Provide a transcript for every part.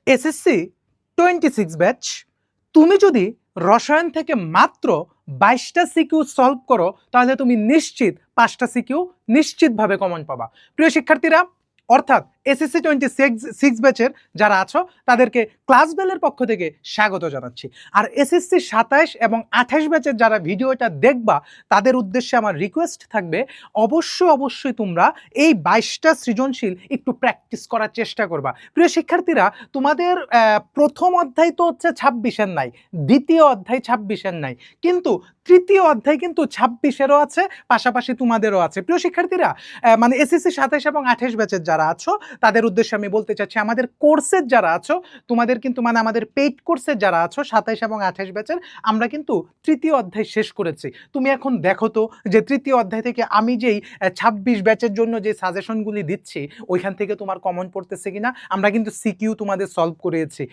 SSC 26 batch, তুমি যদি রসায়ন থেকে মাত্র 22টা সিকিউ সলভ করো তাহলে তুমি নিশ্চিত 5টা সিকিউ নিশ্চিতভাবে কমন পাবা। প্রিয় শিক্ষার্থীরা, অর্থাৎ এসএসসি 26 ব্যাচের যারা আছো তাদেরকে ক্লাস বেলের পক্ষ থেকে স্বাগত জানাচ্ছি। আর এসএসসি 27 এবং 28 ব্যাচের যারা ভিডিওটা দেখবা তাদের উদ্দেশ্যে আমার রিকোয়েস্ট থাকবে, অবশ্যই তোমরা এই 22টা সৃজনশীল একটু প্র্যাকটিস করার চেষ্টা করবা। প্রিয় শিক্ষার্থীরা, তোমাদের প্রথম অধ্যায় তো হচ্ছে 26-এর নাই, দ্বিতীয় অধ্যায় 26-এর নাই, কিন্তু তৃতীয় অধ্যায় কিন্তু 26-এরও আছে, পাশাপাশি তোমাদেরও আছে। প্রিয় শিক্ষার্থীরা, মানে এসএসসি 27 এবং 28 ব্যাচের যারা আছো তাদের উদ্দেশ্যে আমি বলতে চাচ্ছি, আমাদের কোর্সের যারা আছো তোমাদের কিন্তু মানে আমাদের পেইড কোর্সের যারা আছো 27 এবং 28 ব্যাচের, আমরা কিন্তু তৃতীয় অধ্যায় শেষ করেছি। তুমি এখন দেখো তো যে তৃতীয় অধ্যায় থেকে আমি যেই 26 ব্যাচের জন্য যে সাজেশনগুলি দিচ্ছি ওইখান থেকে তোমার কমন পড়তেছে কিনা। আমরা কিন্তু সিকিউ তোমাদের সলভ করেছি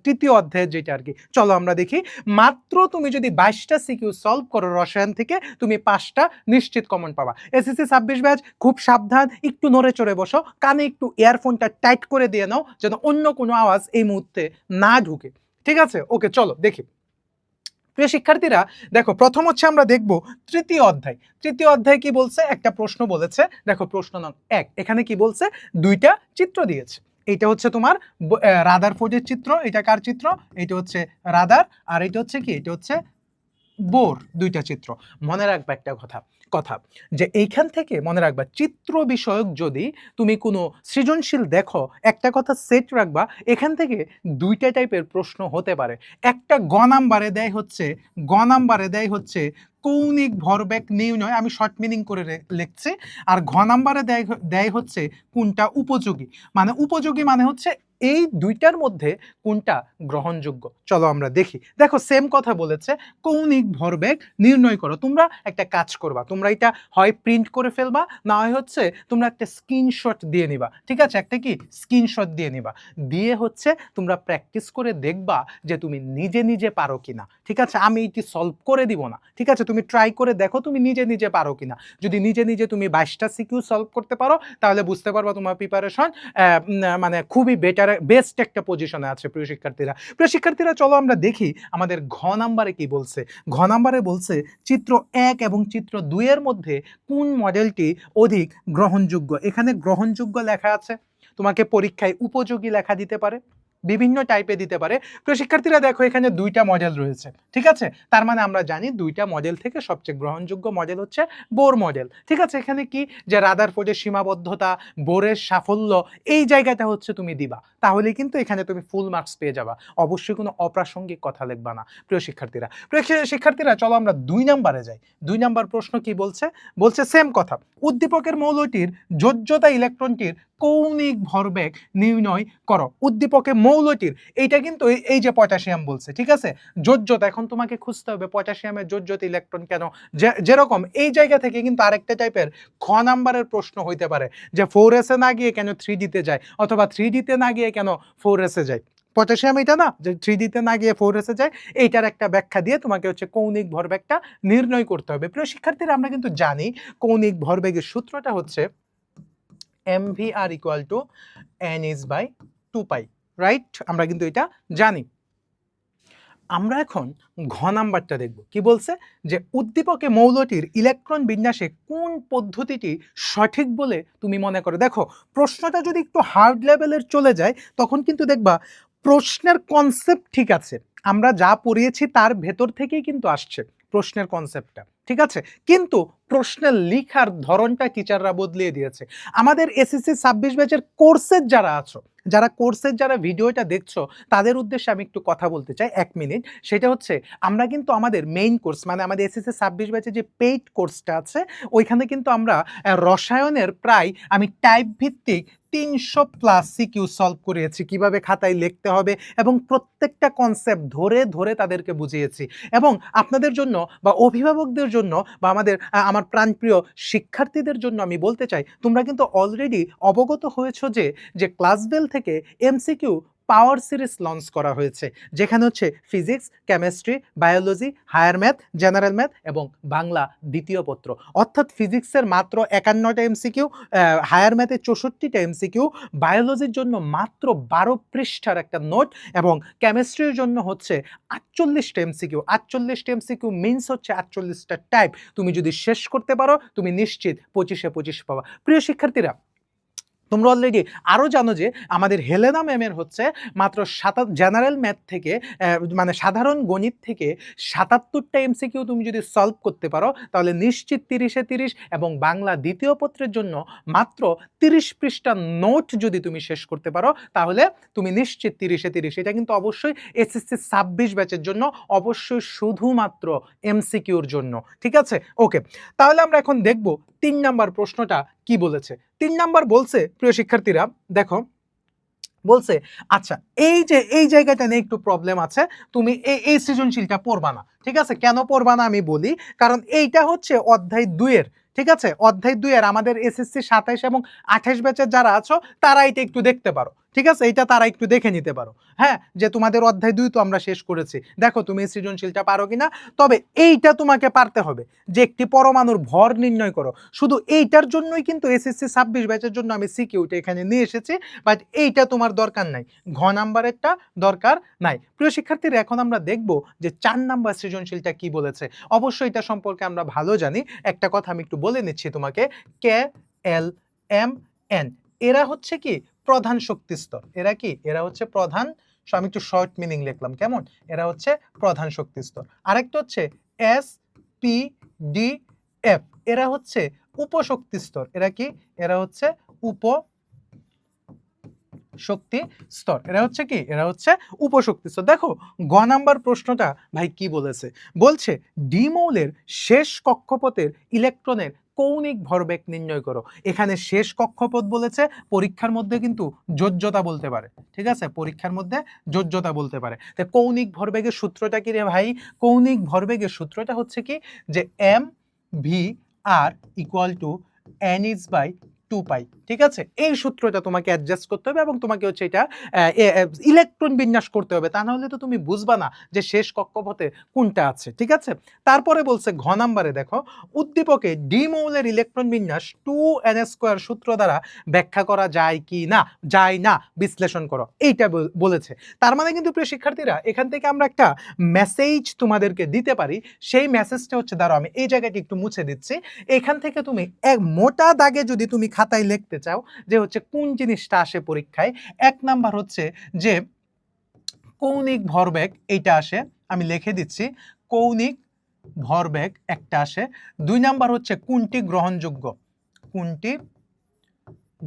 তৃতীয় অধ্যায়ের যেটা আর কি। চলো আমরা দেখি। মাত্র তুমি যদি 22টা সিকিউ সলভ করো রসায়ন থেকে, তুমি 5টা নিশ্চিত কমন পাবা। এসএসসি 26 ব্যাচ, খুব সাবধান, একটু নড়ে চড়ে বসো, কানে একটু ইয়ারফোনটা টাইট করে দিয়ে নাও যেন অন্য কোনো আওয়াজ এই মুহূর্তে না ঢুকে। ঠিক আছে? ওকে, চলো দেখি। প্রিয় শিক্ষার্থীরা দেখো, প্রথম হচ্ছে আমরা দেখব তৃতীয় অধ্যায়। তৃতীয় অধ্যায় কি বলছে? একটা প্রশ্ন বলেছে। দেখো প্রশ্ন নং 1, এখানে কি বলছে? দুইটা চিত্র দিয়েছে। এটা হচ্ছে তোমার রাদারফোর্ডের চিত্র। এটা কার চিত্র? এটা হচ্ছে রাদার, আর এটা হচ্ছে কি? এটা হচ্ছে বোর। দুইটা চিত্র। মনে রাখবা একটা কথা কথা যে এইখান থেকে মনে রাখবা, চিত্র বিষয়ক যদি তুমি কোনো সৃজনশীল দেখো, একটা কথা সেট রাখবা, এখান থেকে দুইটা টাইপের প্রশ্ন হতে পারে। একটা গ নাম্বারে দেয় হচ্ছে কৌণিক ভরবেগ নির্ণয়, আমি শর্ট মিনিং করে লিখছি। আর ঘ নাম্বারে দেয় হচ্ছে কোনটা উপযোগী। মানে উপযোগী মানে হচ্ছে এই দুইটার মধ্যে কোনটা গ্রহণযোগ্য। চলো আমরা দেখি। দেখো সেম কথা বলেছে, কৌণিক ভরবেগ নির্ণয় করো। তোমরা একটা কাজ করবা, তোমরা এটা হয় প্রিন্ট করে ফেলবা, না হয় হচ্ছে তোমরা একটা স্ক্রিনশট দিয়ে নিবা। ঠিক আছে? একটা কি স্ক্রিনশট দিয়ে নিবা, দিয়ে হচ্ছে তোমরা প্র্যাকটিস করে দেখবা যে তুমি নিজে নিজে পারো কিনা। ঠিক আছে? আমি এটি সলভ করে দিব না। ঠিক আছে? তুমি ট্রাই করে দেখো তুমি নিজে নিজে পারো কিনা। যদি নিজে নিজে তুমি 22টা সিকিউ সলভ করতে পারো তাহলে বুঝতে পারবা তোমার প্রিপারেশন মানে খুবই বেস্ট একটা পজিশনে আছে। প্রিয় শিক্ষার্থীরা, চলো আমরা দেখি আমাদের ঘ নাম্বারে কি বলছে। ঘ নাম্বারে বলছে চিত্র 1 এবং চিত্র 2 এর মধ্যে কোন মডেলটি অধিক গ্রহণযোগ্য। এখানে গ্রহণযোগ্য লেখা আছে, তোমাকে পরীক্ষায় উপযোগী লেখা দিতে পারে, বিভিন্ন টাইপে দিতে পারে। প্রিয় শিক্ষার্থীরা দেখো, এখানে দুইটা মডেল রয়েছে। ঠিক আছে? তার মানে আমরা জানি দুইটা মডেল থেকে সবচেয়ে গ্রহণযোগ্য মডেল হচ্ছে বোর মডেল। ঠিক আছে? এখানে কি যে রাদারফোর্ডের সীমাবদ্ধতা, বোরের সাফল্য, এই জায়গাটা হচ্ছে তুমি দিবা, তাহলে কিন্তু এখানে তুমি ফুল মার্কস পেয়ে যাবা। অবশ্যই কোনো অপ্রাসঙ্গিক কথা লিখবা না। প্রিয় শিক্ষার্থীরা, চলো আমরা 2 নাম্বারে যাই। 2 নাম্বার প্রশ্ন কি বলছে? বলছে সেম কথা, উদ্দীপকের মৌলটির যোজ্যতা ইলেকট্রনটির কৌণিক ভরবেগ নির্ণয় করো। উদ্দীপকের মৌলটির, এইটা কিন্তু এই যে পটাশিয়াম বলছে। ঠিক আছে? যোজ্যতা, এখন তোমাকে খুঁজতে হবে পটাশিয়ামের যোজ্যতা ইলেকট্রন কেন। যেরকম এই জায়গা থেকে কিন্তু আরেকটা টাইপের খ নাম্বারের প্রশ্ন হইতে পারে যে 4s এ না গিয়ে কেন 3d তে যায়, অথবা 3d তে না গিয়ে কেন 4s এ যায়। পটাশিয়াম এটা না, যে 3d তে না গিয়ে 4s এ যায়, এইটার একটা ব্যাখ্যা দিয়ে তোমাকে হচ্ছে কৌণিক ভরবেগটা নির্ণয় করতে হবে। প্রিয় শিক্ষার্থীরা, আমরা কিন্তু জানি কৌণিক ভরবেগের সূত্রটা হচ্ছে mvr equal to n is by 2 pi. Right? আমরা কিন্তু এটা জানি। আমরা এখন ঘ নাম্বারটা দেখব। কি বলছে? যে উদ্দীপকে মৌলটির ইলেকট্রন বিন্যাসে কোন পদ্ধতিটি সঠিক বলে তুমি মনে করো। দেখো প্রশ্নটা যদি একটু হার্ড লেভেলের চলে যায় তখন কিন্তু দেখবা প্রশ্নের কনসেপ্ট ঠিক আছে, আমরা যা পড়িয়েছি তার ভেতর থেকেই কিন্তু আসছে প্রশ্নের কনসেপ্টটা। ঠিক আছে? কিন্তু প্রশ্নের লিখার ধরনটা টিচাররা বদলিয়ে দিয়েছে। আমাদের এসএসসি 26 ব্যাচের কোর্সের যারা আছো, যারা ভিডিওটা দেখছো, তাদের উদ্দেশ্যে আমি একটু কথা বলতে চাই 1 মিনিট। সেটা হচ্ছে, আমরা কিন্তু আমাদের মেইন কোর্স মানে আমাদের এসএসসি 26 ব্যাচে যে পেইড কোর্সটা আছে ওইখানে কিন্তু আমরা রসায়নের প্রায় আমি টাইপ ভিত্তিক 300 প্লাস সিকিউ সলভ করিয়েছি, কিভাবে খাতায় লিখতে হবে এবং প্রত্যেকটা কনসেপ্ট ধরে ধরে তাদেরকে বুঝিয়েছি। এবং আপনাদের জন্য বা অভিভাবকদের জন্য বা আমার প্রাণপ্রিয় শিক্ষার্থীদের জন্য আমি বলতে চাই, তোমরা কিন্তু অলরেডি অবগত হয়েছো যে ক্লাস বেল থেকে এমসিকিউ পাওয়ার সিরিজ লঞ্চ করা হয়েছে, যেখানে হচ্ছে physics, chemistry, biology, higher math, general math এবং বাংলা দ্বিতীয় পত্র। অর্থাৎ ফিজিক্সের মাত্র 51টা এমসিকিউ, হায়ার ম্যাথে 64টা এমসিকিউ, বায়োলজির জন্য মাত্র 12 পৃষ্ঠার একটা নোট এবং কেমিস্ট্রির জন্য হচ্ছে 48টা এমসিকিউ। 48টা এমসিকিউ মিনস হচ্ছে 48টা টাইপ। তুমি যদি শেষ করতে পারো তুমি নিশ্চিত 25-এ 25 পাবা। প্রিয় শিক্ষার্থীরা, তোমরা অলরেডি আরও জানো যে আমাদের হেলেনা ম্যামের হচ্ছে মাত্র জেনারেল ম্যাথ থেকে মানে সাধারণ গণিত থেকে 77টা এমসিকিউ তুমি যদি সলভ করতে পারো তাহলে নিশ্চিত 30-এ 30 এবং বাংলা দ্বিতীয় পত্রের জন্য মাত্র 30 পৃষ্ঠা নোট যদি তুমি শেষ করতে পারো তাহলে তুমি নিশ্চিত 30-এ 30। এটা কিন্তু অবশ্যই এসএসসি 26 ব্যাচের জন্য, অবশ্যই শুধুমাত্র এমসিকিউর জন্য। ঠিক আছে, ওকে। তাহলে আমরা এখন দেখব 3 নাম্বার প্রশ্নটা কি বলেছে। 3 নাম্বার বলছে, প্রিয় শিক্ষার্থীরা দেখো, বলছে আচ্ছা এই জায়গাটা নিয়ে একটু প্রবলেম আছে, তুমি এই সৃজনশীলটা পড়বা না। ঠিক আছে, কেন পড়বা না আমি বলি, কারণ এইটা হচ্ছে অধ্যায় 2 এর। ঠিক আছে, অধ্যায় 2 এর আমাদের এসএসসি 27 এবং 28 ব্যাচের যারা আছো তারা এটা একটু দেখতে পারো। ঠিক আছে, এটা তারা একটু দেখে নিতে পারো। হ্যাঁ, যে তোমাদের অধ্যায় 2 তো আমরা শেষ করেছি, দেখো তুমি এই সৃজনশীলটা পারো কিনা। তবে এইটা তোমাকে পারতে হবে যে একটি পরমাণুর ভর নির্ণয় করো। শুধু এইটার জন্যই কিন্তু এসএসসি 26 ব্যাচের জন্য আমি সিকিউটা এখানে নিয়ে এসেছি, বাট এইটা তোমার দরকার নাই, ঘ নাম্বারেরটা দরকার নাই। প্রিয় শিক্ষার্থীরা, এখন আমরা দেখব যে 4 নাম্বার সৃজনশীলটা কি বলেছে। অবশ্যই এটা সম্পর্কে আমরা ভালো জানি, একটা কথা আমি একটু বলে নিচ্ছি তোমাকে। কে, এল, এম, এন এরা হচ্ছে কি প্রধান শক্তি স্তর। এরা কি? এরা হচ্ছে প্রধান, আমি একটু শর্ট মিনিং লিখলাম, কেমন? এরা হচ্ছে প্রধান শক্তি স্তর। আরেকটা হচ্ছে এস, পি, ডি, এফ এরা হচ্ছে উপশক্তি স্তর। এরা কি? এরা হচ্ছে উপ শক্তি স্তর। এরা হচ্ছে কি? এরা হচ্ছে উপশক্তি স্তর। দেখো গ নাম্বার প্রশ্নটা ভাই কি বলেছে, বলছে ডি মৌলের শেষ কক্ষপথের ইলেকট্রনের কৌণিক ভরবেগ নির্ণয় করো। এখানে শেষ কক্ষপথ বলেছে, পরীক্ষার মধ্যে কিন্তু যোজ্যতা বলতে পারে। ঠিক আছে, পরীক্ষার মধ্যে যোজ্যতা বলতে পারে। তো কৌণিক ভরবেগের সূত্রটা কি রে ভাই? কৌণিক ভরবেগের সূত্রটা হচ্ছে কি, যে M V R equal to N is by 2 pi. ঠিক আছে, এই সূত্রটা তোমাকে অ্যাডজাস্ট করতে হবে এবং তোমাকে হচ্ছে এটা ইলেকট্রন বিন্যাস করতে হবে, তা না হলে তো তুমি বুঝবা না যে শেষ কক্ষপথে কোনটা আছে। ঠিক আছে, তারপরে বলছে ঘ নাম্বারে দেখো, উদ্দীপকে ডি মৌলের ইলেকট্রন বিন্যাস 2n² সূত্র দ্বারা ব্যাখ্যা করা যায় কি না, যায় না, বিশ্লেষণ করো, এইটা বলেছে। তার মানে কিন্তু প্রিয় শিক্ষার্থীরা, এখান থেকে আমরা একটা মেসেজ তোমাদেরকে দিতে পারি। সেই মেসেজটা হচ্ছে, দাঁড়াও আমি এই জায়গাটি একটু মুছে দিচ্ছি। এখান থেকে তুমি এক মোটা দাগে যদি তুমি খাতায় লিখতে চাও যে হচ্ছে কোন জিনিসটা আসে পরীক্ষায়, 1 নাম্বার হচ্ছে যে কৌণিক ভরবেগ, এইটা আসে, আমি লিখে দিচ্ছি, কৌণিক ভরবেগ একটা আসে। 2 নাম্বার হচ্ছে কোনটি গ্রহণযোগ্য, কোনটি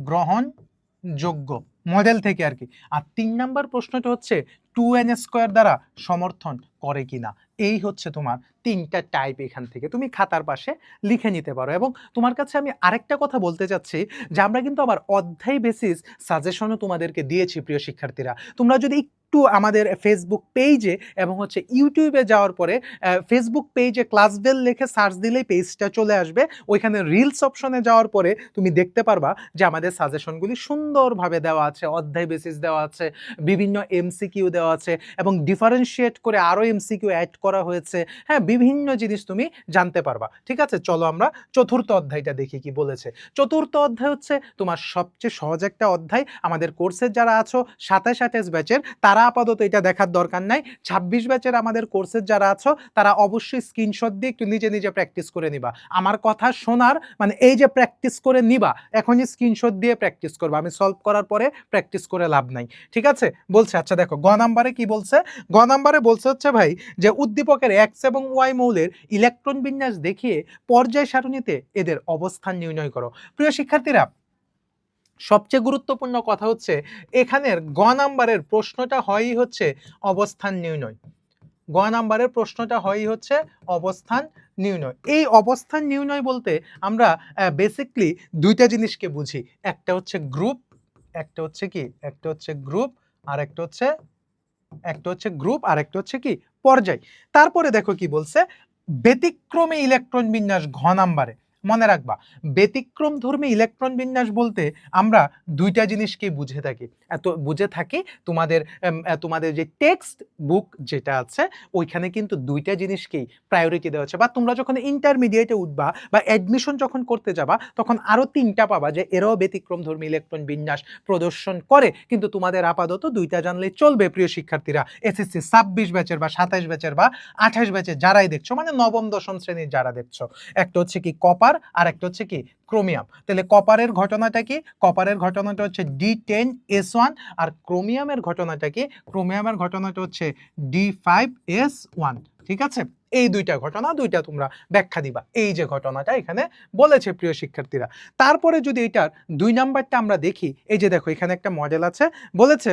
গ্রহণযোগ্য মডেল থেকে আর কি। আর 3 নাম্বার প্রশ্নটা হচ্ছে 2n² দ্বারা সমর্থন করে কিনা। এই হচ্ছে তোমার 3টা টাইপ, এখান থেকে তুমি খাতার পাশে লিখে নিতে পারো। এবং তোমার কাছে আমি আরেকটা কথা বলতে চাচ্ছি যে আমরা কিন্তু আবার অধ্যায় বেসিস সাজেশনও তোমাদেরকে দিয়েছি। প্রিয় শিক্ষার্থীরা, তোমরা যদি একটু আমাদের ফেসবুক পেজে এবং হচ্ছে ইউটিউবে যাওয়ার পরে ফেসবুক পেজে ক্লাস বেল লিখে সার্চ দিলেই পেজটা চলে আসবে, ওইখানে রিলস অপশনে যাওয়ার পরে তুমি দেখতে পারবা যে আমাদের সাজেশনগুলি সুন্দরভাবে দেওয়া আছে, অধ্যায় বেসিস দেওয়া আছে, বিভিন্ন এমসিকিউ দেওয়া আছে এবং ডিফারেন্সিয়েট করে আরও এমসিকিউ অ্যাড করা হয়েছে। হ্যাঁ, বিভিন্ন জিনিস তুমি জানতে পারবা। ঠিক আছে, চলো আমরা চতুর্থ অধ্যায়টা দেখি কি বলেছে। চতুর্থ অধ্যায় হচ্ছে তোমার সবচেয়ে সহজ একটা অধ্যায়। আমাদের কোর্সের যারা আছো 27-28 ব্যাচের তারা আপাতত এটা দেখার দরকার নাই। 26 ব্যাচের আমাদের কোর্সের যারা আছো তারা অবশ্যই স্ক্রিনশট দিয়ে একটু নিজে নিজে প্র্যাকটিস করে নিবা। আমার কথা শোনার মানে এই যে প্র্যাকটিস করে নিবা, এখনই স্ক্রিনশট দিয়ে প্র্যাকটিস করবা, আমি সলভ করার পরে প্র্যাকটিস করে লাভ নাই। ঠিক আছে, বলছে আচ্ছা দেখো গ নাম্বারে কি বলছে। গ নাম্বারে বলছে হচ্ছে ভাই যে উদ্দীপকের এক্স এবং ওয়াই মৌলের ইলেকট্রন বিন্যাস দেখিয়ে পর্যায় সারণীতে এদের অবস্থান নির্ণয় করো। প্রিয় শিক্ষার্থীরা, সবচেয়ে গুরুত্বপূর্ণ কথা হচ্ছে এখানের গ নাম্বারের প্রশ্নটা হয়ই হচ্ছে অবস্থান নির্ণয়। গ নাম্বারের প্রশ্নটা হয়ই হচ্ছে অবস্থান নির্ণয়। এই অবস্থান নির্ণয় বলতে আমরা বেসিকলি দুইটা জিনিসকে বুঝি, একটা হচ্ছে গ্রুপ, একটা হচ্ছে কি, একটা হচ্ছে গ্রুপ আর একটা হচ্ছে গ্রুপ আর একটা হচ্ছে কি পর্যায়। তারপরে দেখো কি বলছে, ব্যতিক্রমী ইলেকট্রন বিন্যাস ঘ নাম্বারে, মনে রাখবা ব্যতিক্রমধর্মী ইলেকট্রন বিন্যাস বলতে আমরা দুইটা জিনিসকেই বুঝে থাকি। তোমাদের যে টেক্সট বুক যেটা আছে ওইখানে কিন্তু দুইটা জিনিসকেই প্রায়োরিটি দেওয়া হচ্ছে। বা তোমরা যখন ইন্টারমিডিয়েটে উঠবা বা অ্যাডমিশন যখন করতে যাবা তখন আরো 3টা পাবা যে এরাও ব্যতিক্রমধর্মী ইলেকট্রন বিন্যাস প্রদর্শন করে, কিন্তু তোমাদের আপাতত দুইটা জানলেই চলবে প্রিয় শিক্ষার্থীরা। এসএসসি 26 ব্যাচের বা 27 ব্যাচের বা 28 ব্যাচের যারাই দেখছো, মানে নবম দশম শ্রেণীর যারা দেখছো, একটা হচ্ছে কি কপার আর একটা হচ্ছে কি ক্রোমিয়াম। তাহলে কপারের ঘটনাটা কি? কপারের ঘটনাটা হচ্ছে D10S1, আর ক্রোমিয়ামের ঘটনাটা কি? ক্রোমিয়ামের ঘটনাটা হচ্ছে D5S1। ঠিক আছে, এই দুইটা ঘটনা দুইটা তোমরা ব্যাখ্যা দিবা। এই যে ঘটনাটা এখানে বলেছে প্রিয় শিক্ষার্থীরা। তারপরে যদি এটার 2 নাম্বারটা আমরা দেখি, এই যে দেখো এখানে একটা মডেল আছে, বলেছে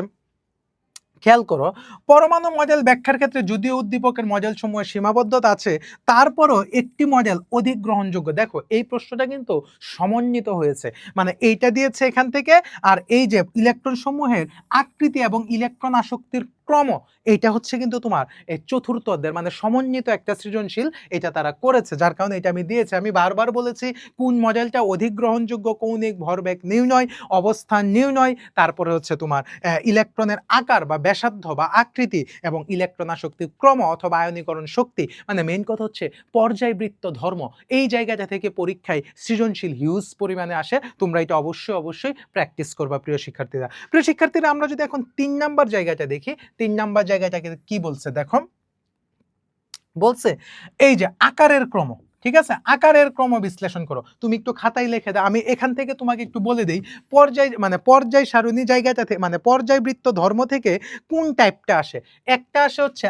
খেয়াল করো, পরমাণু মডেল ব্যাখ্যার ক্ষেত্রে যদিও উদ্দীপকের মডেল সমূহের সীমাবদ্ধতা আছে, তারপরও একটি মডেল অধিক গ্রহণযোগ্য। দেখো এই প্রশ্নটা কিন্তু সমন্বিত হয়েছে, মানে এইটা দিয়েছে এখান থেকে, আর এই যে ইলেকট্রন সমূহের আকৃতি এবং ইলেকট্রন আসক্তির ক্রম, এইটা হচ্ছে কিন্তু তোমার এই চতুর্থ অধ্যায়ের মানে সমন্বিত একটা সৃজনশীল এটা তারা করেছে, যার কারণে এটা আমি দিয়েছি। আমি বারবার বলেছি কোন মডেলটা অধিক গ্রহণযোগ্য, কৌণিক ভরবেগ নির্ণয়, অবস্থান নির্ণয়, তারপরে হচ্ছে তোমার ইলেকট্রনের আকার বা ব্যাসার্ধ বা আকৃতি এবং ইলেকট্রন আসক্তির ক্রম অথবা আয়নীকরণ শক্তি, মানে মেইন কথা হচ্ছে পর্যায়বৃত্ত ধর্ম। এই জায়গাটা থেকে পরীক্ষায় সৃজনশীল হিউজ পরিমাণে আসে, তোমরা এটা অবশ্যই অবশ্যই প্র্যাকটিস করবা প্রিয় শিক্ষার্থীরা। প্রিয় শিক্ষার্থীরা, আমরা যদি এখন 3 নাম্বার জায়গাটা দেখি, 3 নাম্বার জায়গাটাকে কি বলছে দেখো, বলছে এই যে আকারের ক্রম। ঠিক আছে, আকারের ক্রম বিশ্লেষণ করো। তুমি একটু খাতায় লিখে দাও, আমি এখান থেকে তোমাকে একটু বলে দেই পর্যায় সারণী জায়গাটা থেকে, মানে পর্যায়বৃত্ত ধর্ম থেকে কোন টাইপটা আসে। একটা আসে হচ্ছে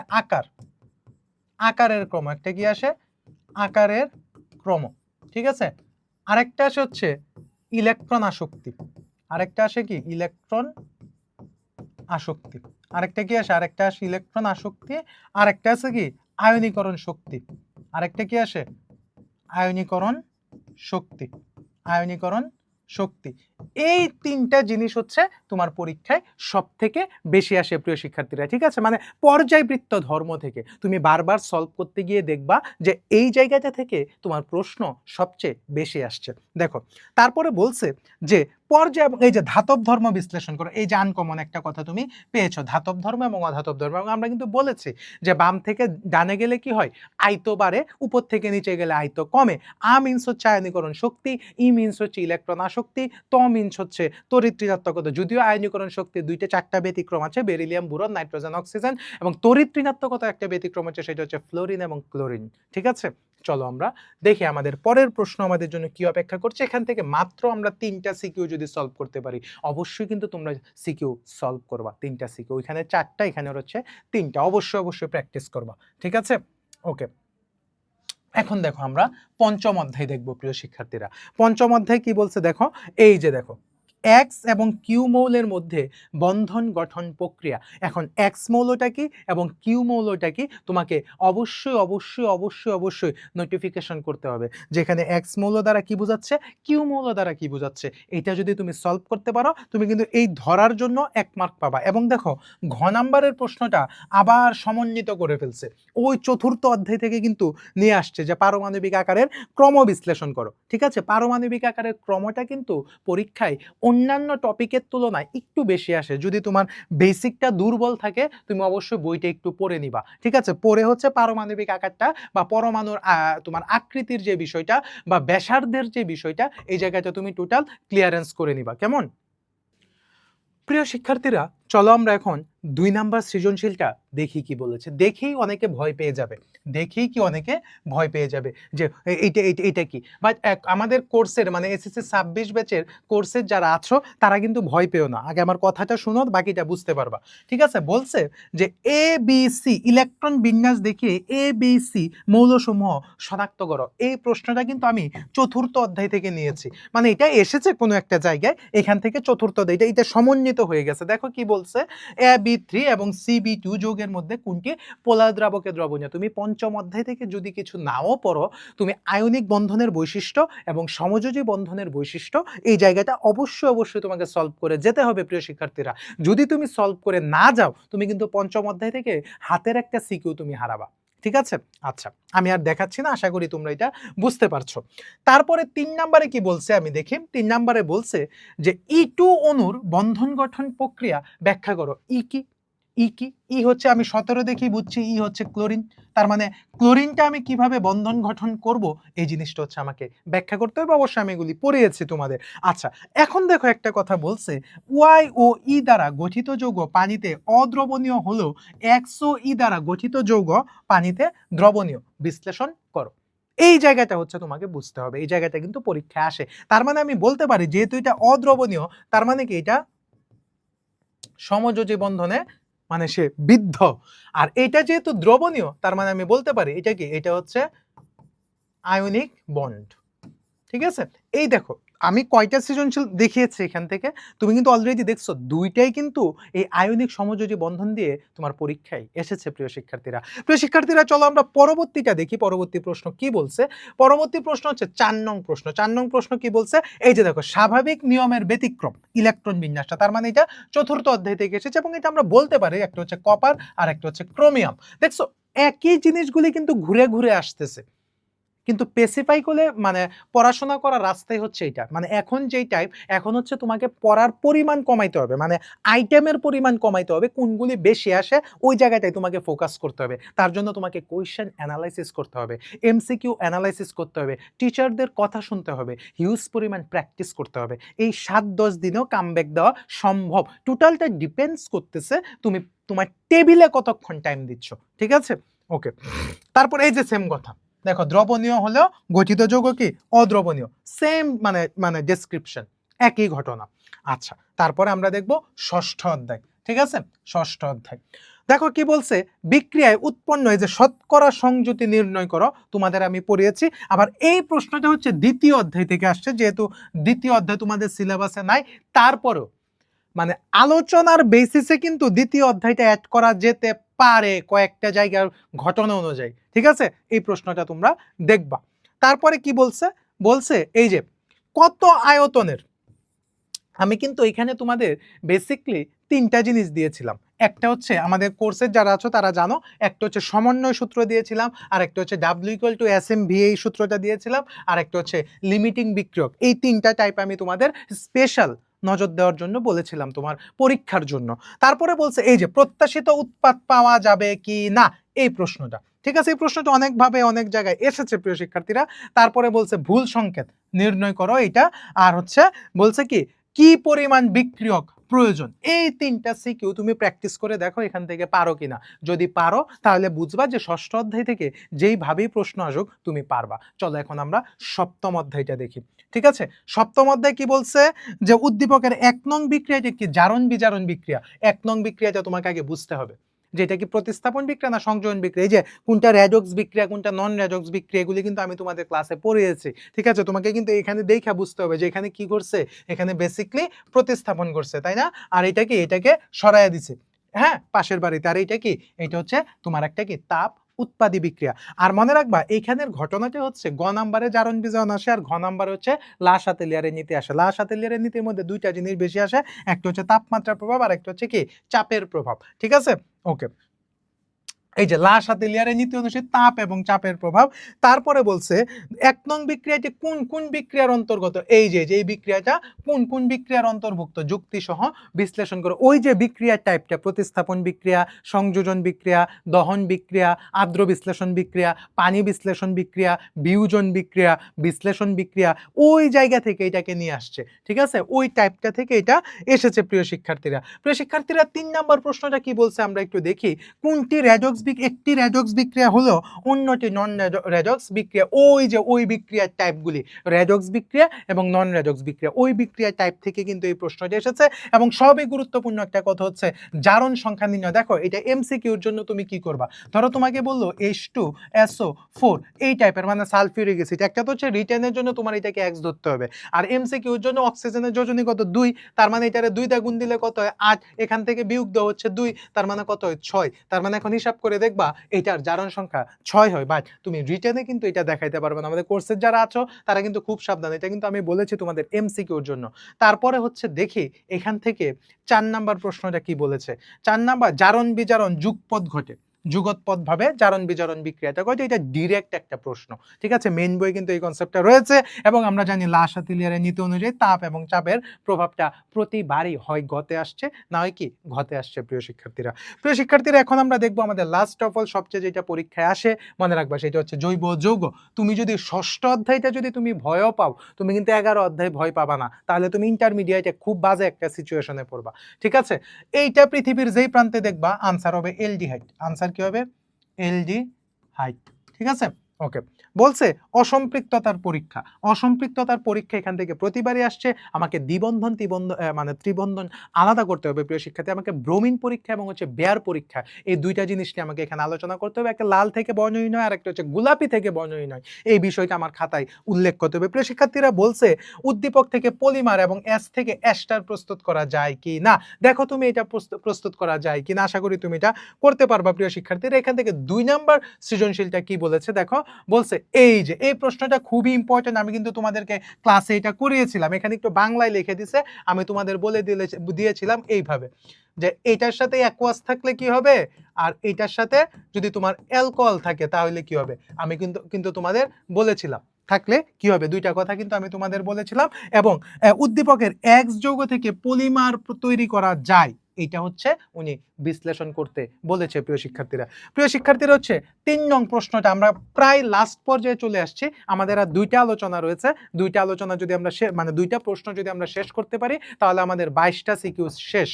আকারের ক্রম, একটা কি আসে আকারের ক্রম। ঠিক আছে, আরেকটা আসে হচ্ছে ইলেকট্রন আসক্তি, আরেকটা আসে কি ইলেকট্রন আসক্তি, আরেকটা কি আসে আরেকটা আসে ইলেকট্রন আসক্তি, আরেকটা আছে কি আয়নীকরণ শক্তি, আরেকটা কি আসে আয়নীকরণ শক্তি, আয়নীকরণ শক্তি। এই 3টা জিনিস হচ্ছে তোমার পরীক্ষায় সব থেকে বেশি আসে প্রিয় শিক্ষার্থীরা। ঠিক আছে, মানে পর্যায়বৃত্ত ধর্ম থেকে তুমি বারবার সলভ করতে গিয়ে দেখবা যে এই জায়গাটা থেকে তোমার প্রশ্ন সবচেয়ে বেশি আসছে। দেখো তারপরে বলছে যে পর্যায় এবং এই যে ধাতব ধর্ম বিশ্লেষণ করো। এই যে আনকমন একটা কথা তুমি পেয়েছো, ধাতব ধর্ম এবং অধাতব ধর্ম। এবং আমরা কিন্তু বলেছি যে বাম থেকে ডানে গেলে কি হয়, আয়ত বাড়ে, উপর থেকে নিচে গেলে আয়ত কমে। মিনস হচ্ছে আয়নীকরণ শক্তি, মিনস হচ্ছে ইলেকট্রন আসক্তি, মিনস হচ্ছে তড়িৎ ঋণাত্মকতা। যদিও আয়নীকরণ শক্তি 2-4টা ব্যতিক্রম আছে, বেরিলিয়াম, বোরন, নাইট্রোজেন, অক্সিজেন, এবং তড়িৎ ঋণাত্মকতা একটা ব্যতিক্রম আছে, সেটা হচ্ছে ফ্লোরিন এবং ক্লোরিন। ঠিক আছে, চলো আমরা দেখি আমাদের পরের প্রশ্ন আমাদের জন্য কি অপেক্ষা করছে। এখান থেকে মাত্র আমরা 3টা সিকিউ যদি সলভ করতে পারি, অবশ্যই কিন্তু তোমরা সিকিউ সলভ করবা। 3টা সিকিউ, এখানে 4টা, এখানে হচ্ছে 3টা, অবশ্যই অবশ্যই প্র্যাকটিস করবা। ঠিক আছে, ওকে। এখন দেখো আমরা পঞ্চম অধ্যায় দেখব প্রিয় শিক্ষার্থীরা। পঞ্চম অধ্যায় কি বলছে দেখো, এই যে দেখো এক্স এবং কিউ মৌলের মধ্যে বন্ধন গঠন প্রক্রিয়া। এখন এক্স মৌলটা কি এবং কিউ মৌলটা কি তোমাকে অবশ্যই অবশ্যই অবশ্যই অবশ্যই নোটিফিকেশন করতে হবে, যেখানে এক্স মৌল দ্বারা কি বোঝাচ্ছে, কিউ মৌল দ্বারা কি বোঝাচ্ছে। এটা যদি তুমি সলভ করতে পারো তুমি কিন্তু এই ধরার জন্য 1 মার্ক পাবা। এবং দেখো ঘ নাম্বারের প্রশ্নটা আবার সমন্বিত করে ফেলছে, ওই চতুর্থ অধ্যায় থেকে কিন্তু নিয়ে আসছে যে পারমাণবিক আকারের ক্রম বিশ্লেষণ করো। ঠিক আছে, পারমাণবিক আকারের ক্রমটা কিন্তু পরীক্ষায় অন্যান্য টপিকের তুলনায় একটু বেশি আসে। যদি তোমার বেসিকটা দুর্বল থাকে তুমি অবশ্যই বইটা একটু পড়ে নিবা। ঠিক আছে, পড়ে হচ্ছে পারমাণবিক আকারটা বা পরমাণুর তোমার আকৃতির যে বিষয়টা বা ব্যাসার্ধের যে বিষয়টা, এই জায়গাটা তুমি টোটাল ক্লিয়ারেন্স করে নিবা। কেমন প্রিয় শিক্ষার্থীরা, চলো আমরা এখন 2 নাম্বার সৃজনশীলটা দেখি কি বলেছে। দেখেই অনেকে ভয় পেয়ে যাবে, দেখেই কি অনেকে ভয় পেয়ে যাবে যে এইটা কি। বাট আমাদের কোর্সের মানে এসএসসি 26 ব্যাচের কোর্সের যারা আছো তারা কিন্তু ভয় পেও না, আগে আমার কথাটা শুনো, বাকিটা বুঝতে পারবা। ঠিক আছে, বলছে যে এ বি সি ইলেকট্রন বিন্যাস দেখিয়ে এ বি সি মৌলসমূহ শনাক্ত করো। এই প্রশ্নটা কিন্তু আমি চতুর্থ অধ্যায় থেকে নিয়েছি, মানে এটা এসেছে কোনো একটা জায়গায়, এখান থেকে চতুর্থ অধ্যায় এটা সমন্বিত হয়ে গেছে। দেখো কি বলছে, AB3 এবং CB2 যৌগের মধ্যে কোনটি পোলার দ্রাবকের দ্রবণীয়। তুমি পঞ্চম অধ্যায় থেকে যদি কিছু নাও পড়ো, তুমি আয়নিক বন্ধনের বৈশিষ্ট্য এবং সমযোজী বন্ধনের বৈশিষ্ট্য এই জায়গাটা অবশ্যই অবশ্যই তোমাকে সলভ করে যেতে হবে প্রিয় শিক্ষার্থীরা। যদি তুমি সলভ করে না যাও তুমি কিন্তু পঞ্চম অধ্যায় থেকে হাতের একটা সিকিউ তুমি হারাবা। ঠিক আছে? আচ্ছা, আমি আর দেখাচ্ছি না, আশা করি তোমরা এটা বুঝতে পারছো। তারপরে ৩ নাম্বারে কি বলছে আমি দেখি। ৩ নাম্বারে বলছে যে E2 অণুর বন্ধন গঠন প্রক্রিয়া ব্যাখ্যা করো। ই কি? ই কি? ই হচ্ছে আমি ১৭ দেখেই বুঝছি ই হচ্ছে ক্লোরিন। তার মানে ক্লোরিনটা আমি কিভাবে বন্ধন গঠন করব এই জিনিসটা হচ্ছে আমাকে ব্যাখ্যা করতে হবে। অবশ্যই আমি এগুলি পড়িয়েছি তোমাদের। আচ্ছা, এখন দেখো একটা কথা বলছে, ওয়াই ও ই দ্বারা গঠিত যৌগ পানিতে অদ্রবণীয় হলেও এক্স ও ই দ্বারা গঠিত যৌগ পানিতে দ্রবণীয়। বিশ্লেষণ করো। এই জায়গাটা হচ্ছে তোমাকে বুঝতে হবে। এই জায়গাটা কিন্তু পরীক্ষায় আসে। তার মানে আমি বলতে পারি যেহেতু এটা অদ্রবণীয়, তার মানে কি এটা সমযোজী বন্ধনে মানে সে বিদ্ধ। আর এটা যেহেতু দ্রবণীয়, তার মানে আমি বলতে পারি এটা কি, এটা হচ্ছে আয়নিক বন্ড। ঠিক আছে? এই দেখো আমি কয়টা সৃজনশীল দেখিয়েছি এখান থেকে, তুমি কিন্তু অলরেডি দেখছো দুইটাই কিন্তু এই আয়নিক সমযোজী বন্ধন দিয়ে তোমার পরীক্ষায় এসেছে। প্রিয় শিক্ষার্থীরা, চলো আমরা পরবর্তীটা দেখি। পরবর্তী প্রশ্ন কি বলছে? পরবর্তী প্রশ্ন হচ্ছে ৪ নং প্রশ্ন। ৪ নং প্রশ্ন কি বলছে? এই যে দেখো, স্বাভাবিক নিয়মের ব্যতিক্রম ইলেকট্রন বিন্যাসটা। তার মানে এটা চতুর্থ অধ্যায় থেকে এসেছে এবং এটা আমরা বলতে পারি একটা হচ্ছে কপার আর একটা হচ্ছে ক্রোমিয়াম। দেখছো একই জিনিসগুলি কিন্তু ঘুরে ঘুরে আসতেছে, কিন্তু স্পেসিফাই করলে মানে পড়াশোনা করার রাস্তাই হচ্ছে এটা। মানে এখন যেই টাইপ, এখন হচ্ছে তোমাকে পড়ার পরিমাণ কমাইতে হবে, মানে আইটেমের পরিমাণ কমাইতে হবে, কোনগুলি বেশি আসে ওই জায়গাটায় তোমাকে ফোকাস করতে হবে। তার জন্য তোমাকে কোয়েশ্চেন অ্যানালাইসিস করতে হবে, এমসিকিউ অ্যানালাইসিস করতে হবে, টিচারদের কথা শুনতে হবে, হিউজ পরিমাণ প্র্যাকটিস করতে হবে। এই 7-10 দিনেও কামব্যাক দেওয়া সম্ভব। টোটালটা ডিপেন্ডস করতেছে তুমি তোমার টেবিলে কতক্ষণ টাইম দিচ্ছ। ঠিক আছে? ওকে, তারপর এই যে সেম কথা, দেখো দ্রবণীয় হলেও গঠিত যৌগ কি অদ্রবণীয়, সেম মানে মানে ডেসক্রিপশন, একই ঘটনা। আচ্ছা, তারপরে আমরা দেখব ষষ্ঠ অধ্যায়। ঠিক আছে? ষষ্ঠ অধ্যায় দেখো কি বলছে, বিক্রিয়ায় উৎপন্ন এই যে শতকরা সংযুতি নির্ণয় করো, তোমাদের আমি পড়িয়েছি। আবার এই প্রশ্নটা হচ্ছে দ্বিতীয় অধ্যায় থেকে আসছে, যেহেতু দ্বিতীয় অধ্যায় তোমাদের সিলেবাসে নাই, তারপরেও মানে আলোচনার বেসিসে কিন্তু দ্বিতীয় অধ্যায়টা অ্যাড করা যেতে পারে কয়েকটা জায়গার ঘটনা অনুযায়ী। ঠিক আছে? এই প্রশ্নটা তোমরা দেখবা। তারপরে কি বলছে? বলছে এই যে কত আয়তনের, আমি কিন্তু এখানে তোমাদের বেসিকলি 3টা জিনিস দিয়েছিলাম। একটা হচ্ছে আমাদের কোর্সের যারা আছো তারা জানো, একটা হচ্ছে সমন্বয় সূত্র দিয়েছিলাম, আর একটা হচ্ছে W=SMV এই সূত্রটা দিয়েছিলাম, আর একটা হচ্ছে লিমিটিং বিক্রিয়ক। এই 3টা টাইপ আমি তোমাদের স্পেশাল নজর দেওয়ার জন্য বলেছিলাম তোমার পরীক্ষার জন্য। তারপরে বলছে এই যে প্রত্যাশিত উৎপাদ পাওয়া যাবে কি না, এই প্রশ্নটা। ঠিক আছে? এই প্রশ্নটা অনেকভাবে অনেক জায়গায় এসেছে প্রিয় শিক্ষার্থীরা। তারপরে বলছে ভুল সংকেত নির্ণয় করো এটা, আর হচ্ছে বলছে কি কি পরিমাণ বিক্রিয়ক প্রয়োজন। এই 3টা সিকিউ তুমি প্র্যাকটিস করে দেখো এখান থেকে পারো কিনা। যদি পারো তাহলে বুঝবা যে ষষ্ঠ অধ্যায় থেকে যেইভাবেই প্রশ্ন আসুক তুমি পারবা। চলো এখন আমরা সপ্তম অধ্যায়টা দেখি। ঠিক আছে? সপ্তম অধ্যায় কি বলছে, যে উদ্দীপকের 1 নং বিক্রিয়াটি কি জারণ বিজারণ বিক্রিয়া। 1 নং বিক্রিয়াটা তোমাকে আগে বুঝতে হবে যে এটা কি প্রতিস্থাপন বিক্রিয়া না সংযোজন বিক্রিয়া। এই যে কোনটা রেডক্স বিক্রিয়া কোনটা নন রেডক্স বিক্রিয়া, এগুলি কিন্তু আমি তোমাদের ক্লাসে পড়িয়েছি। ঠিক আছে? তোমাকে কিন্তু এখানে দেখা বুঝতে হবে যে এখানে কি করছে, এখানে বেসিকলি প্রতিস্থাপন করছে, তাই না? আর এটা কি, এটাকে সরাইয়া দিছে, হ্যাঁ, পাশের বাড়িতে। আর এটা কি, এটা হচ্ছে তোমার একটা কি তাপ উৎপাদী বিক্রিয়া। আর মনে রাখবা এইখানের ঘটনাটা হচ্ছে গ নাম্বারে জারণ বিজারণ আসে, আর ঘ নাম্বারে হচ্ছে লা সাতেলিয়ারের নীতি আসে। লা সাতেলিয়ারের নীতির মধ্যে 2টা জিনিস বেশি আসে, একটা হচ্ছে তাপমাত্রার প্রভাব আর একটা হচ্ছে কি চাপের প্রভাব। ঠিক আছে? ওকে, এই যে লা সাতেলিয়ারের নীতি অনুসারে তাপ এবং চাপের প্রভাব। তারপরে বলছে 1 নং বিক্রিয়াটি কোন কোন বিক্রিয়ার অন্তর্গত, এই যে এই বিক্রিয়াটা কোন কোন বিক্রিয়ার অন্তর্ভুক্ত যুক্তি সহ বিশ্লেষণ করো। ওই যে বিক্রিয়ার টাইপটা, প্রতিস্থাপন বিক্রিয়া, সংযোজন বিক্রিয়া, দহন বিক্রিয়া, আর্দ্র বিশ্লেষণ বিক্রিয়া, পানি বিশ্লেষণ বিক্রিয়া, বিয়োজন বিক্রিয়া, বিশ্লেষণ বিক্রিয়া, ওই জায়গা থেকে এটাকে নিয়ে আসছে। ঠিক আছে? ওই টাইপটা থেকে এটা এসেছে প্রিয় শিক্ষার্থীরা। 3 নম্বর প্রশ্নটা কি বলছে আমরা একটু দেখি। কোনটি রেডক্স একটি রেডক্স বিক্রিয়া হলো অন্যটি নন রেডক্স বিক্রিয়া। ওই যে ওই বিক্রিয়ার টাইপগুলি রেডক্স বিক্রিয়া এবং নন রেডক্স বিক্রিয়া, ওই বিক্রিয়ার টাইপ থেকে কিন্তু এই প্রশ্নটি এসেছে। এবং সবই গুরুত্বপূর্ণ একটা কথা হচ্ছে জারণ সংখ্যা নির্ণয়। দেখো এটা এমসিকিউর জন্য তুমি কি করবা, ধরো তোমাকে বললো H2SO4 এই টাইপের মানে সালফিউরিক অ্যাসিড, একটা তো হচ্ছে রিটেনের জন্য তোমার এটাকে X ধরতে হবে, আর এমসিকিউর জন্য অক্সিজেনের যোজনী কত 2, তার মানে এটারে 2 গুণ দিলে কত হয় 8, এখান থেকে বিয়োগ দেওয়া হচ্ছে 2, তার মানে কত হয় 6, তার মানে এখন হিসাব করে দেখবা এটার জারণ সংখ্যা 6 হয়। বাট তুমি রিটেনে কিন্তু এটা দেখাইতে পারবে না। আমাদের কোর্সের যারা আছো তারা কিন্তু খুব সাবধান, এটা কিন্তু আমি বলেছি তোমাদের এমসিকিউর জন্য। তারপরে হচ্ছে দেখি এখান থেকে 4 নাম্বার প্রশ্নটা কি বলেছে। 4 নাম্বার জারণ বিজারণ যুগপৎ ঘটে। যুগৎপদভাবে জারণ বিজারণ বিক্রিয়াটা ঘটে, এটা ডিরেক্ট একটা প্রশ্ন। ঠিক আছে, মেইন বই কিন্তু এই কনসেপ্টটা রয়েছে এবং আমরা জানি লা শাতিলিয়ারের নীতি অনুযায়ী তাপ এবং চাপের প্রভাবটা প্রতিবারই হয় গতে আসছে, না হয় কি ঘতে আসছে। প্রিয় শিক্ষার্থীরা এখন আমরা দেখবো আমাদের লাস্ট অফ অল সবচেয়ে যেটা পরীক্ষায় আসে, মনে রাখবা সেটা হচ্ছে জৈব যৌগ। তুমি যদি ষষ্ঠ অধ্যায়টা যদি তুমি ভয়ও পাও, তুমি কিন্তু 11 অধ্যায় ভয় পাবা না, তাহলে তুমি ইন্টারমিডিয়েটে খুব বাজে একটা সিচুয়েশনে পড়বা। ঠিক আছে, এইটা পৃথিবীর যেই প্রান্তে দেখবা আনসার হবে এলডিহাইড। আনসার কি হবে? এলডিহাইড। ঠিক আছে, ওকে। বলছে অসম্পৃক্ততার পরীক্ষা। অসম্পৃক্ততার পরীক্ষা এখান থেকে প্রতিবারই আসছে। আমাকে দ্বিবন্ধন মানে ত্রিবন্ধন আলাদা করতে হবে প্রিয় শিক্ষার্থী। আমাকে ব্রোমিন পরীক্ষা এবং হচ্ছে বেয়ার পরীক্ষা, এই দুইটা জিনিস নিয়ে আমাকে এখানে আলোচনা করতে হবে। একটা লাল থেকে বর্ণহীন আর একটা হচ্ছে গোলাপি থেকে বর্ণহীন। এই বিষয়টা আমার খাতায় উল্লেখ করতে হবে। প্রিয় শিক্ষার্থীরা বলছে উদ্দীপক থেকে পলিমার এবং এস থেকে এস্টার প্রস্তুত করা যায় কি না। দেখো তুমি এটা প্রস্তুত করা যায় কিনা, আশা করি তুমি এটা করতে পারবা প্রিয় শিক্ষার্থীরা। এখান থেকে 2 নাম্বার সৃজনশীলটা কি বলেছে দেখো। বলছে এই যে এই প্রশ্নটা খুবই ইম্পর্টেন্ট, আমি কিন্তু তোমাদেরকে ক্লাসে এটা করিয়েছিলাম, এখানে একটু বাংলায় লিখে দিছে, আমি তোমাদের বলে দিয়েছিলাম এইভাবে যে এইটার সাথে অ্যাকোয়াস থাকলে কি হবে আর এইটার সাথে যদি তোমার অ্যালকোহল থাকে তাহলে কি হবে। আমি কিন্তু তোমাদের বলেছিলাম থাকলে কি হবে, দুইটা কথা কিন্তু আমি তোমাদের বলেছিলাম। এবং উদ্দীপকের এক্স যৌগ থেকে পলিমার তৈরি করা যায়, এটা হচ্ছে উনি বিশ্লেষণ করতে বলেছে প্রিয় শিক্ষার্থীরা হচ্ছে 3 নং প্রশ্নটা, আমরা প্রায় লাস্ট পর্যায়ে চলে আসছি। আমাদের আর 2টা আলোচনা রয়েছে। 2টা আলোচনা যদি আমরা মানে 2টা প্রশ্ন যদি আমরা শেষ করতে পারি তাহলে আমাদের 22টা সিকিউ শেষ।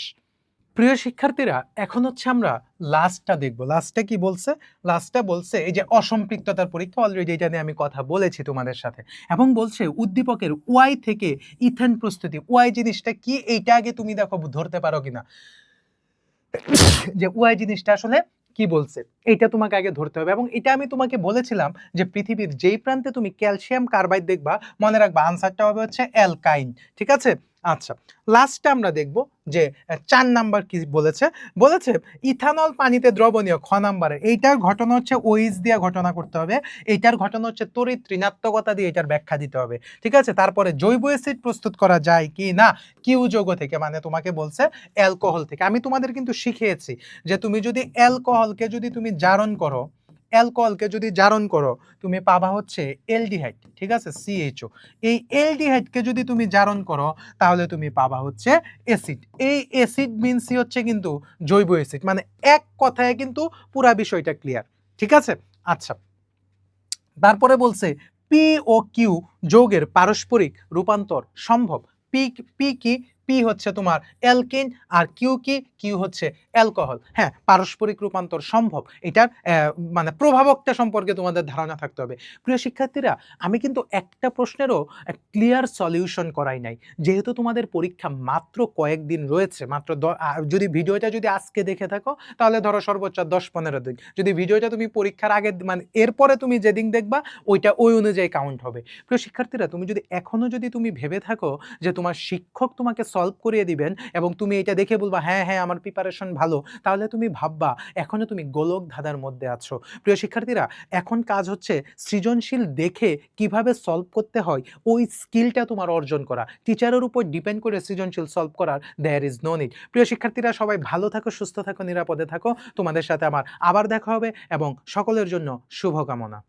প্রিয় শিক্ষার্থীরা এখন হচ্ছে আমরা লাস্টটা দেখব। লাস্টে কি বলছে? লাস্টটা বলছে এই যে অসম্পৃক্ততার পরীক্ষা, অলরেডি এটা নিয়ে আমি কথা বলেছি তোমাদের সাথে। এবং বলছে উদ্দীপকের ওয়াই থেকে ইথেন প্রস্তুতি। ওয়াই জিনিসটা কি এইটা আগে তুমি দেখো ধরতে পারো কিনা, যে ওয়াই জিনিসটা আসলে কি বলছে এটা তোমাকে আগে ধরতে হবে। এবং এটা আমি তোমাকে বলেছিলাম যে পৃথিবীর যেই প্রান্তে তুমি ক্যালসিয়াম কার্বাইড দেখবা, মনে রাখবা আনসারটা হবে হচ্ছে অ্যালকাইন। ঠিক আছে, আচ্ছা লাস্টে আমরা দেখব যে 4 নাম্বার কি বলেছে। বলেছে ইথানল পানিতে দ্রবণীয়, খ নাম্বারে এইটার ঘটনা হচ্ছে ওইস দিয়ে ঘটনা করতে হবে। এইটার ঘটনা হচ্ছে তড়িৎ ঋণাত্মকতা দিয়ে এটার ব্যাখ্যা দিতে হবে। ঠিক আছে, তারপরে জৈব অ্যাসিড প্রস্তুত করা যায় কি না কিউ যৌগ থেকে, মানে তোমাকে বলছে অ্যালকোহল থেকে। আমি তোমাদের কিন্তু শিখিয়েছি যে তুমি যদি অ্যালকোহলকে যদি তুমি জারণ করো, অ্যালকোহলকে যদি জারণ করো তুমি পাবা হচ্ছে এলডিহাইড। ঠিক আছে, সিএইচও। এই এলডিহাইডকে যদি তুমি জারণ করো তাহলে তুমি পাবা হচ্ছে অ্যাসিড। এই অ্যাসিড মিনসই হচ্ছে কিন্তু জৈব অ্যাসিড, মানে এক কথায় কিন্তু পুরা বিষয়টা ক্লিয়ার। ঠিক আছে, আচ্ছা তারপরে বলছে পি ও কিউ যৌগের পারস্পরিক রূপান্তর সম্ভব। পি পি কি? পি হচ্ছে তোমার অ্যালকিন আর কিউ কি? কিউ হচ্ছে অ্যালকোহল। হ্যাঁ, পারস্পরিক রূপান্তর সম্ভব, এটার মানে প্রভাবকটা সম্পর্কে তোমাদের ধারণা থাকতে হবে। প্রিয় শিক্ষার্থীরা আমি কিন্তু একটা প্রশ্নেরও ক্লিয়ার সলিউশন করাই নাই, যেহেতু তোমাদের পরীক্ষা মাত্র কয়েকদিন রয়েছে, মাত্র যদি ভিডিওটা যদি আজকে দেখে থাকো তাহলে ধরো সর্বোচ্চ 10-15 দিন, যদি ভিডিওটা তুমি পরীক্ষার আগে মানে এরপরে তুমি যেদিন দেখবা ওইটা ওই অনুযায়ী কাউন্ট হবে। প্রিয় শিক্ষার্থীরা তুমি যদি এখনো যদি তুমি ভেবে থাকো যে তোমার শিক্ষক তোমাকে সলভ করিয়ে দিবেন এবং তুমি এটা দেখে বলবা হ্যাঁ হ্যাঁ আমার প্রিপারেশন ভালো, তাহলে তুমি ভাববা এখনো তুমি গোলক ধাঁধার মধ্যে আছো। প্রিয় শিক্ষার্থীরা এখন কাজ হচ্ছে সৃজনশীল দেখে কিভাবে সলভ করতে হয় ওই স্কিলটা তোমার অর্জন করা। টিচারের উপর ডিপেন্ড করে সৃজনশীল সলভ করার দেয়ার ইজ নো নিড। প্রিয় শিক্ষার্থীরা সবাই ভালো থাকো, সুস্থ থাকো, নিরাপদে থাকো। তোমাদের সাথে আমার আবার দেখা হবে এবং সকলের জন্য শুভকামনা।